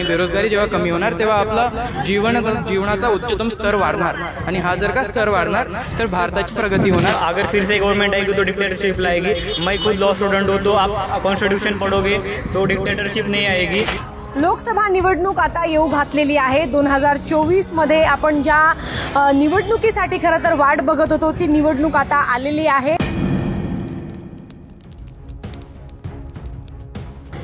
आणि बेरोजगारी जेव्हा कमी होणार तेव्हा आपला जीवनाचा उच्चतम स्तर वाढणार आणि हा जर का स्तर वाढणार तर भारताची प्रगती होणार। अगर फिर से गवर्नमेंट आएगी तो डिक्टेटरशिप लाएगी। मैं खुद लॉ स्टूडेंट हूँ, तो आप कॉन्स्टिट्यूशन पढ़ोगे तो डिक्टेटरशिप नहीं आएगी। लोकसभा निवडणूक आता येऊ घातलेली आहे। 2024 मध्ये आपण ज्या निवडणुकीसाठी खरं तर वाट बघत होतो ती निवडणूक आता आलेली आहे।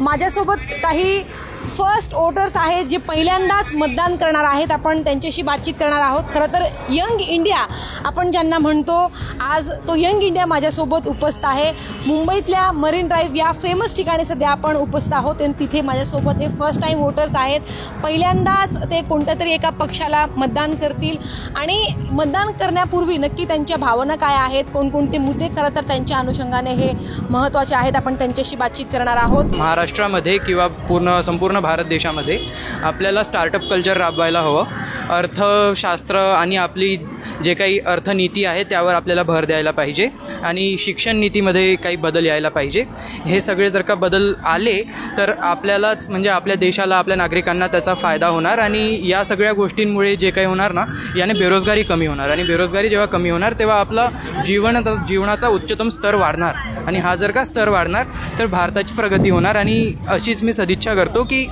माझ्यासोबत काही फर्स्ट वोटर्स आहेत जे पहिल्यांदाच मतदान करणार आहेत। आपण त्यांच्याशी बातचीत करणार आहोत। खरं तर यंग इंडिया आपण ज्यांना म्हणतो, आज तो यंग इंडिया माझ्यासोबत उपस्थित आहे। मुंबईतल्या मरीन ड्राईव्ह या फेमस ठिकाणी सध्या आपण उपस्थित आहोत आणि तिथे माझ्यासोबत हे फर्स्ट टाइम वोटर्स आहेत। पहिल्यांदाच ते कोणत्या तरी एका पक्षाला मतदान करतील आणि मतदान करण्यापूर्वी नक्की त्यांच्या भावना काय आहेत, कोणकोणते मुद्दे खरं तर त्यांच्या अनुषंगाने हे महत्त्वाचे आहेत, आपण त्यांच्याशी बातचीत करणार आहोत। महाराष्ट्रामध्ये किंवा संपूर्ण भारत देशामध्ये आपल्याला स्टार्टअप कल्चर राबवायला हवं। अर्थशास्त्र आणि आपली जे काही अर्थनीती आहे त्यावर आपल्याला भर द्यायला पाहिजे आणि शिक्षण नीतीमध्ये काही बदल यायला पाहिजे। हे सगळे जर का बदल आले तर आपल्यालाच म्हणजे आपल्या देशाला, आपल्या नागरिकांना त्याचा फायदा होणार आणि या सगळ्या गोष्टींमुळे जे काही होणार ना, याने बेरोजगारी कमी होणार आणि बेरोजगारी जेव्हा कमी होणार तेव्हा आपला जीवनाचा उच्चतम स्तर वाढणार आणि हा जर का स्तर वाढणार तर भारताची प्रगती होणार। आणि अशीच मी सदिच्छा करतो की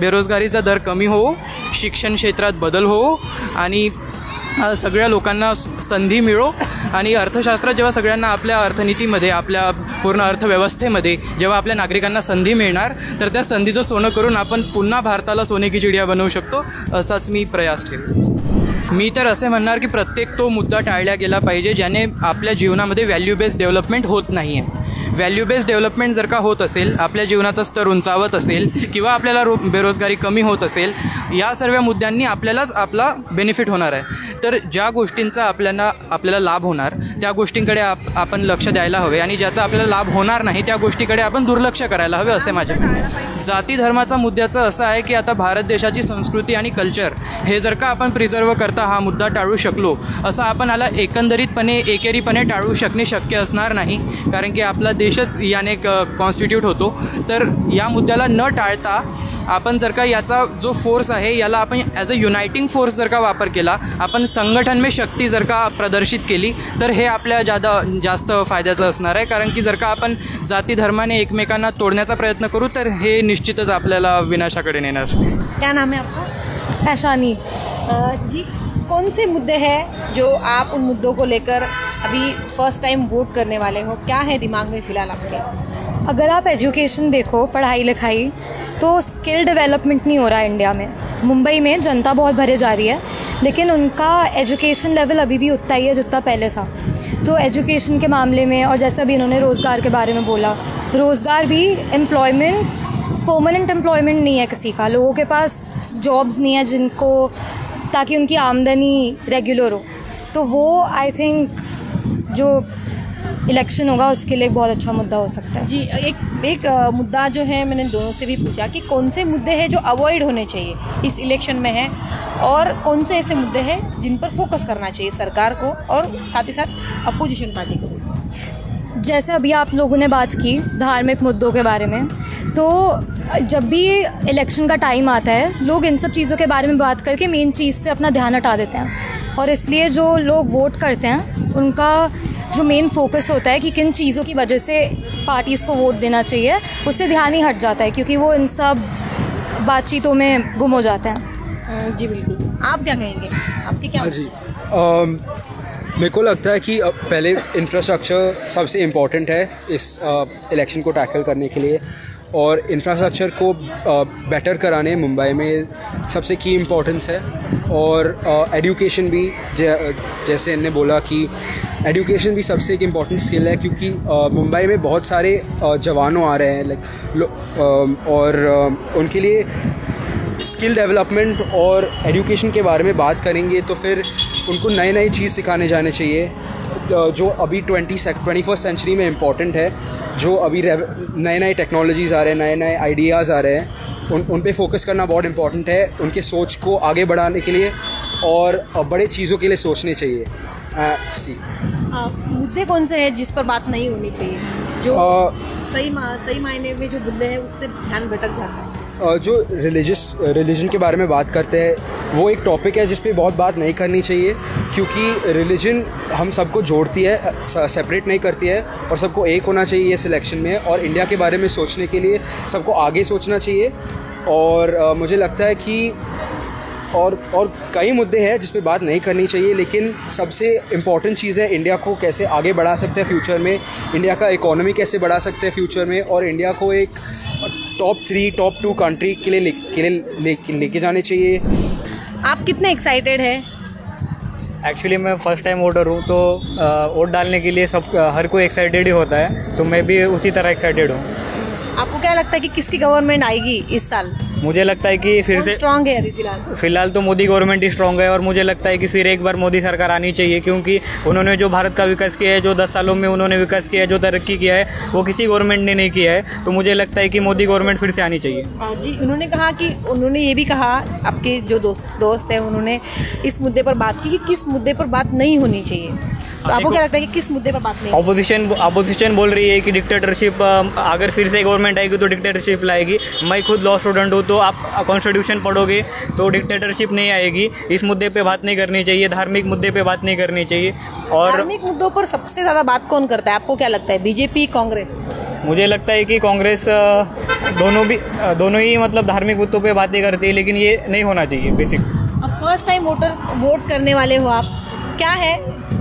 बेरोजगारीचा दर कमी हो, शिक्षण क्षेत्रात बदल हो आणि सगळ्या लोकांना संधी मिळो आणि अर्थशास्त्रात जेव्हा सगळ्यांना आपल्या अर्थनीतीमध्ये, आपल्या पूर्ण अर्थव्यवस्थेमध्ये जेव्हा आपल्या नागरिकांना संधी मिळणार तर त्या संधीचं सोनं करून आपण पुन्हा भारताला सोने की चिडिया बनवू शकतो, असाच मी प्रयास ठेवेन। मी तर असे म्हणणार की प्रत्येक तो मुद्दा टाळला गेला पाहिजे ज्याने आपल्या जीवनामध्ये व्हॅल्यू बेस्ड डेव्हलपमेंट होत नाही आहे। व्हॅल्यू बेस्ड डेव्हलपमेंट जर का होत असेल, आपल्या जीवनाचा स्तर उंचावत असेल किंवा आपल्याला बेरोजगारी कमी होत असेल, या सर्व मुद्द्यांनी आपल्यालाच आपला बेनिफिट होणार आहे। तर ज्या गोष्टींचा आपल्याला लाभ होणार त्या गोष्टींकडे आपण लक्ष द्यायला हवे आणि ज्याचा आपल्याला लाभ होणार नाही त्या गोष्टीकडे आपण दुर्लक्ष करायला हवे, असे माझे म्हणणे। जाती धर्माचा मुद्द्याचं असं आहे की आता भारत देशाची संस्कृती आणि कल्चर हे जर का आपण प्रिझर्व करता हा मुद्दा टाळू शकलो, असं आपण याला एकंदरीतपणे एकेरीपणे टाळू शकणे शक्य असणार नाही, कारण की आपला देशच याने कॉन्स्टिट्यूट होतो। तर या मुद्द्याला न टाळता आपण जर का याचा जो फोर्स आहे याला आपण ॲज अ युनायटिंग फोर्स जर का वापर केला, आपण संघटन में शक्ती जर का प्रदर्शित केली तर हे आपल्या जास्त फायद्याचं असणार आहे। कारण की जर का आपण जाती धर्माने एकमेकांना तोडण्याचा प्रयत्न करू तर हे निश्चितच आपल्याला विनाशाकडे नेणार। क्या नाम है आपका? ऐशानी जी, कौन से मुद्दे हैं जो आप उन मुद्दों को लेकर अभी फर्स्ट टाइम वोट करने वाले हो? क्या है दिमाग में फ़िलहाल आपके? अगर आप एजुकेशन देखो, पढ़ाई लिखाई, तो स्किल डेवलपमेंट नहीं हो रहा है इंडिया में। मुंबई में जनता बहुत भरे जा रही है लेकिन उनका एजुकेशन लेवल अभी भी उतना ही है जितना पहले था। तो एजुकेशन के मामले में, और जैसा भी इन्होंने रोज़गार के बारे में बोला, रोज़गार भी एम्प्लॉयमेंट, परमानेंट एम्प्लॉयमेंट नहीं है किसी का, लोगों के पास जॉब्स नहीं है जिनको, ताकि उनकी आमदनी रेगुलर हो। तो वो आई थिंक जो इलेक्शन होगा उसके लिए एक बहुत अच्छा मुद्दा हो सकता है। जी, एक मुद्दा जो है मैंने दोनों से भी पूछा कि कौन से मुद्दे हैं जो अवॉइड होने चाहिए इस इलेक्शन में है और कौन से ऐसे मुद्दे हैं जिन पर फोकस करना चाहिए सरकार को और साथ ही साथ अपोजिशन पार्टी को। जैसे अभी आप लोगों ने बात की धार्मिक मुद्दों के बारे में, तो जब भी इलेक्शन का टाइम आता है लोग इन सब चीज़ों के बारे में बात करके मेन चीज़ से अपना ध्यान हटा देते हैं और इसलिए जो लोग वोट करते हैं उनका जो मेन फोकस होता है कि किन चीज़ों की वजह से पार्टीज़ को वोट देना चाहिए, उससे ध्यान ही हट जाता है क्योंकि वो इन सब बातचीतों में गुम हो जाते हैं। जी बिल्कुल, आप क्या कहेंगे? आपकी क्या? जी, मेरे को लगता है कि पहले इंफ्रास्ट्रक्चर सबसे इम्पोर्टेंट है इस इलेक्शन को टैकल करने के लिए, और इंफ्रास्ट्रक्चर को बेटर कराने मुंबई में सबसे की इम्पोर्टेंस है। और एजुकेशन भी जैसे इन्होंने बोला कि एजुकेशन भी सबसे एक इम्पॉर्टेंट स्किल है, क्योंकि मुंबई में बहुत सारे जवानों आ रहे हैं और उनके लिए स्किल डेवलपमेंट और एजुकेशन के बारे में बात करेंगे तो फिर उनको नई नई चीज़ सिखाने जाने चाहिए जो अभी 21st सेंचुरी में इम्पॉर्टेंट है। जो अभी नए नए टेक्नोलॉजीज़ आ रहे हैं, नए नए आइडियाज़ आ रहे हैं, उन पे फोकस करना बहुत इम्पॉर्टेंट है उनके सोच को आगे बढ़ाने के लिए और बड़े चीज़ों के लिए सोचने चाहिए। मुद्दे कौन से हैं जिस पर बात नहीं होनी चाहिए, जो सही मायने में जो मुद्दे हैं उससे ध्यान भटक जाता है? जो रिलीजन के बारे में बात करते हैं वो एक टॉपिक है जिस पे बहुत बात नहीं करनी चाहिए, क्योंकि रिलीजन हम सबको जोड़ती है, सेपरेट नहीं करती है, और सबको एक होना चाहिए इस इलेक्शन में। और इंडिया के बारे में सोचने के लिए सबको आगे सोचना चाहिए। और मुझे लगता है कि और कई मुद्दे हैं जिस पे बात नहीं करनी चाहिए, लेकिन सबसे इम्पॉर्टेंट चीज़ है इंडिया को कैसे आगे बढ़ा सकते हैं फ्यूचर में, इंडिया का इकोनॉमी कैसे बढ़ा सकते हैं फ्यूचर में, और इंडिया को एक टॉप 3 टॉप 2 कंट्री के लिए लेके जाने चाहिए। आप कितने एक्साइटेड हैं? एक्चुअली मैं फर्स्ट टाइम वोटर हूँ, तो वोट डालने के लिए हर कोई एक्साइटेड ही होता है, तो मैं भी उसी तरह एक्साइटेड हूँ। आपको क्या लगता है कि किसकी गवर्नमेंट आएगी इस साल? मुझे लगता है कि फिर से स्ट्रांग है अभी फिलहाल तो मोदी गवर्नमेंट ही स्ट्रांग है, और मुझे लगता है कि फिर एक बार मोदी सरकार आनी चाहिए, क्योंकि उन्होंने जो भारत का विकास किया है, जो 10 सालों में उन्होंने विकास किया है, जो तरक्की किया है, वो किसी गवर्नमेंट ने नहीं किया है। तो मुझे लगता है कि मोदी गवर्नमेंट फिर से आनी चाहिए। जी, उन्होंने ये भी कहा, आपके जो दोस्त हैं उन्होंने इस मुद्दे पर बात की कि किस मुद्दे पर बात नहीं होनी चाहिए। तो आपको क्या लगता है कि किस मुद्दे पर बात नहीं? ऑपोजिशन बोल रही है कि डिक्टेटरशिप, अगर फिर से गवर्नमेंट आएगी तो डिक्टेटरशिप लाएगी। मैं खुद लॉ स्टूडेंट हूँ, तो आप कॉन्स्टिट्यूशन पढ़ोगे तो डिक्टेटरशिप नहीं आएगी। इस मुद्दे पे बात नहीं करनी चाहिए, धार्मिक मुद्दे पे बात नहीं करनी चाहिए। और धार्मिक मुद्दों पर सबसे ज़्यादा बात कौन करता है, आपको क्या लगता है, बीजेपी, कांग्रेस? मुझे लगता है कि कांग्रेस दोनों ही मतलब धार्मिक मुद्दों पे बातें करती है, लेकिन ये नहीं होना चाहिए बेसिक। अब फर्स्ट टाइम वोट करने वाले हो आप,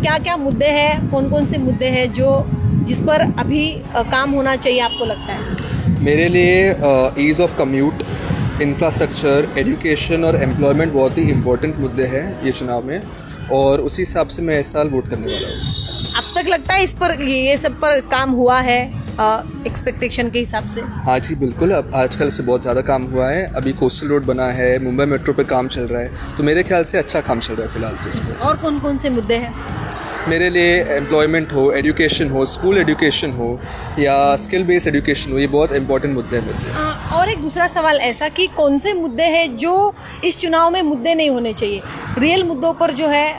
क्या मुद्दे हैं, कौन कौन से मुद्दे हैं जिस पर अभी काम होना चाहिए आपको लगता है? मेरे लिए ease of commute, infrastructure, education और एम्प्लॉयमेंट बहुत ही इम्पोर्टेंट मुद्दे हैं ये चुनाव में, और उसी हिसाब से मैं इस साल वोट करने वाला हूँ। अब तक लगता है इस पर ये सब पर काम हुआ है एक्सपेक्टेशन के हिसाब से? हाँ जी बिल्कुल, अब आजकल से बहुत ज़्यादा काम हुआ है। अभी कोस्टल रोड बना है, मुंबई मेट्रो पे काम चल रहा है, तो मेरे ख्याल से अच्छा काम चल रहा है फिलहाल तो इस पर। और कौन कौन से मुद्दे हैं? मेरे लिए एम्प्लॉयमेंट हो, एजुकेशन हो, स्कूल एजुकेशन हो या स्किल बेस्ड एजुकेशन हो, ये बहुत इंपॉर्टेंट मुद्दे हैं मेरे लिए। और एक दूसरा सवाल ऐसा कि कौन से मुद्दे हैं जो इस चुनाव में मुद्दे नहीं होने चाहिए, रियल मुद्दों पर जो है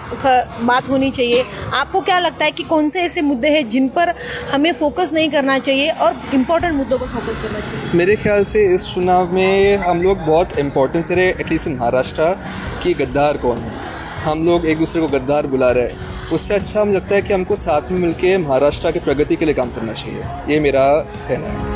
बात होनी चाहिए। आपको क्या लगता है कि कौन से ऐसे मुद्दे हैं जिन पर हमें फोकस नहीं करना चाहिए और इम्पोर्टेंट मुद्दों पर फोकस करना चाहिए? मेरे ख्याल से इस चुनाव में हम लोग बहुत इम्पोर्टेंस दे रहे हैं, एटलीस्ट महाराष्ट्र की गद्दार कौन है, हम लोग एक दूसरे को गद्दार बुला रहे हैं। उससे अच्छा हमें लगता है कि हमको साथ में मिलकर महाराष्ट्र की प्रगति के लिए काम करना चाहिए, ये मेरा कहना है।